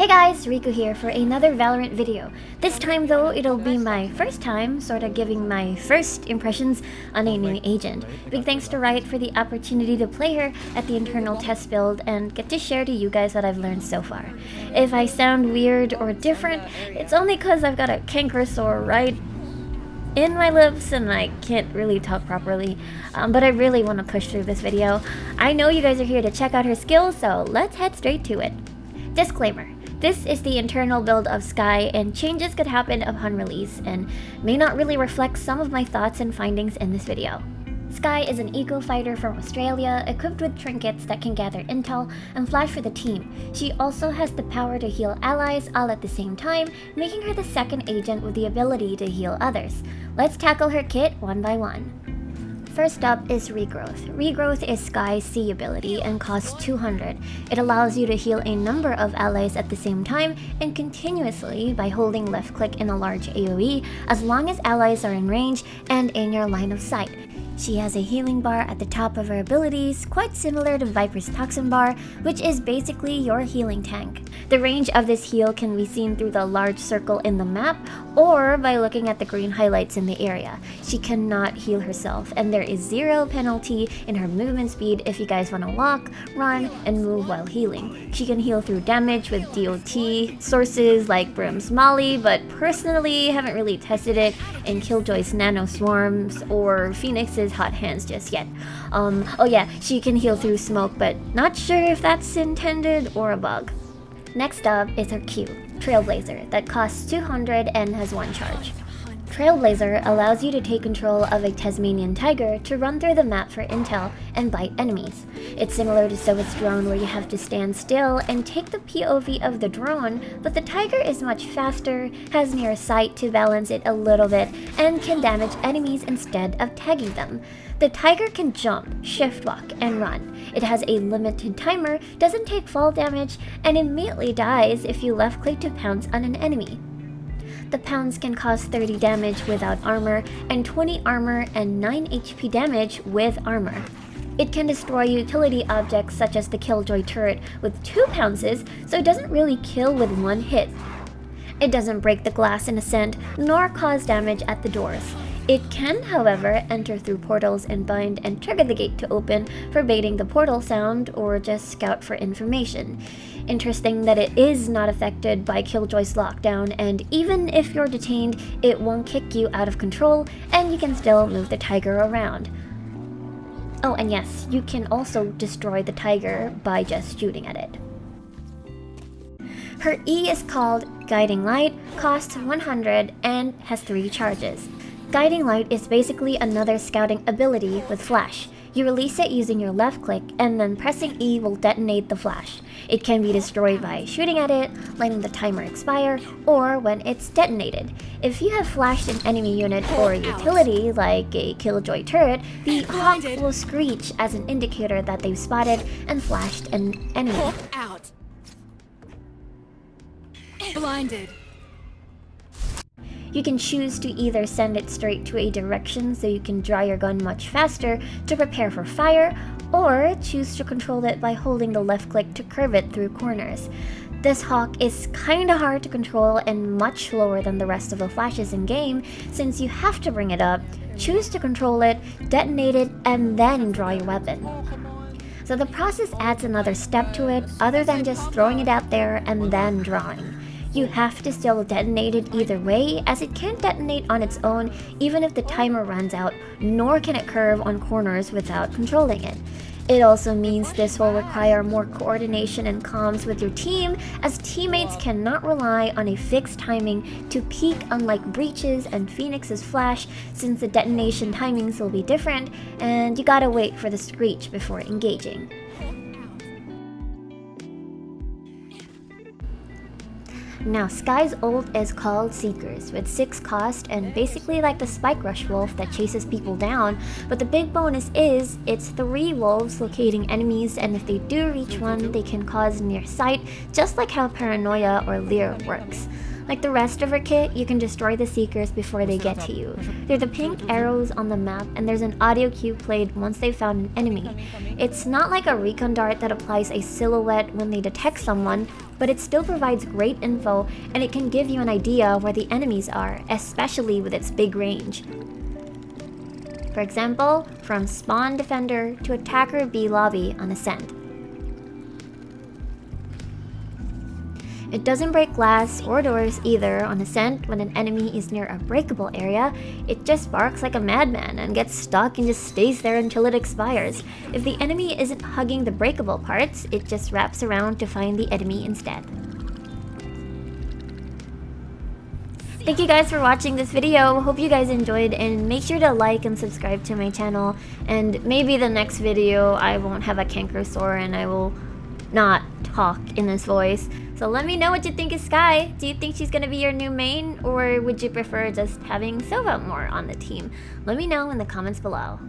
Hey guys, Riku here for another Valorant video. This time though, it'll be my first time sorta giving my first impressions on a new agent. Big thanks to Riot for the opportunity to play her at the internal test build and get to share to you guys what I've learned so far. If I sound weird or different, it's only cause I've got a canker sore right in my lips and I can't really talk properly, but I really want to push through this video. I know you guys are here to check out her skills, so let's head straight to it. Disclaimer. This is the internal build of Skye, and changes could happen upon release, and may not really reflect some of my thoughts and findings in this video. Skye is an eco-fighter from Australia, equipped with trinkets that can gather intel and flash for the team. She also has the power to heal allies all at the same time, making her the second agent with the ability to heal others. Let's tackle her kit one by one. First up is Regrowth. Regrowth is Skye's C ability and costs 200. It allows you to heal a number of allies at the same time and continuously by holding left click in a large AoE as long as allies are in range and in your line of sight. She has a healing bar at the top of her abilities, quite similar to Viper's Toxin bar, which is basically your healing tank. The range of this heal can be seen through the large circle in the map, or by looking at the green highlights in the area. She cannot heal herself, and there is zero penalty in her movement speed if you guys want to walk, run, and move while healing. She can heal through damage with DOT sources like Brim's Molly, but personally haven't really tested it in Killjoy's Nano Swarms or Phoenix's Hot Hands just yet. Oh yeah, she can heal through smoke, but not sure if that's intended or a bug. Next up is her Q, Trailblazer, that costs 200 and has one charge. Trailblazer allows you to take control of a Tasmanian tiger to run through the map for intel and bite enemies. It's similar to Soviet's drone where you have to stand still and take the POV of the drone, but the tiger is much faster, has near sight to balance it a little bit, and can damage enemies instead of tagging them. The tiger can jump, shift walk, and run. It has a limited timer, doesn't take fall damage, and immediately dies if you left click to pounce on an enemy. The pounce can cause 30 damage without armor, and 20 armor and 9 HP damage with armor. It can destroy utility objects such as the Killjoy turret with 2 pounces, so it doesn't really kill with one hit. It doesn't break the glass in Ascent, nor cause damage at the doors. It can, however, enter through portals and bind and trigger the gate to open, forbidding the portal sound or just scout for information. Interesting that it is not affected by Killjoy's lockdown, and even if you're detained, it won't kick you out of control, and you can still move the tiger around. Oh, and yes, you can also destroy the tiger by just shooting at it. Her E is called Guiding Light, costs 100, and has 3 charges. Guiding Light is basically another scouting ability with flash. You release it using your left click, and then pressing E will detonate the flash. It can be destroyed by shooting at it, letting the timer expire, or when it's detonated. If you have flashed an enemy unit or a utility, like a Killjoy turret, the hawk will screech as an indicator that they've spotted and flashed an enemy. Out. Blinded. You can choose to either send it straight to a direction so you can draw your gun much faster to prepare for fire, or choose to control it by holding the left click to curve it through corners. This hawk is kinda hard to control and much slower than the rest of the flashes in game, since you have to bring it up, choose to control it, detonate it, and then draw your weapon. So the process adds another step to it other than just throwing it out there and then drawing. You have to still detonate it either way, as it can't detonate on its own even if the timer runs out, nor can it curve on corners without controlling it. It also means this will require more coordination and comms with your team, as teammates cannot rely on a fixed timing to peak, unlike Breach's and Phoenix's flash, since the detonation timings will be different and you gotta wait for the screech before engaging. Now, Skye's ult is called Seekers, with 6 cost and basically like the Spike Rush Wolf that chases people down, but the big bonus is it's 3 wolves locating enemies, and if they do reach one, they can cause near sight, just like how Paranoia or Leer works. Like the rest of her kit, you can destroy the Seekers before they get to you. They're the pink arrows on the map, and there's an audio cue played once they've found an enemy. It's not like a recon dart that applies a silhouette when they detect someone, but it still provides great info and it can give you an idea where the enemies are, especially with its big range. For example, from Spawn Defender to Attacker B Lobby on Ascent. It doesn't break glass or doors either on Ascent when an enemy is near a breakable area. It just barks like a madman and gets stuck and just stays there until it expires. If the enemy isn't hugging the breakable parts, it just wraps around to find the enemy instead. Thank you guys for watching this video. Hope you guys enjoyed, and make sure to like and subscribe to my channel. And maybe the next video I won't have a canker sore and I will not talk in this voice. So let me know what you think of Skye. Do you think she's gonna be your new main, or would you prefer just having Sova more on the team? Let me know in the comments below.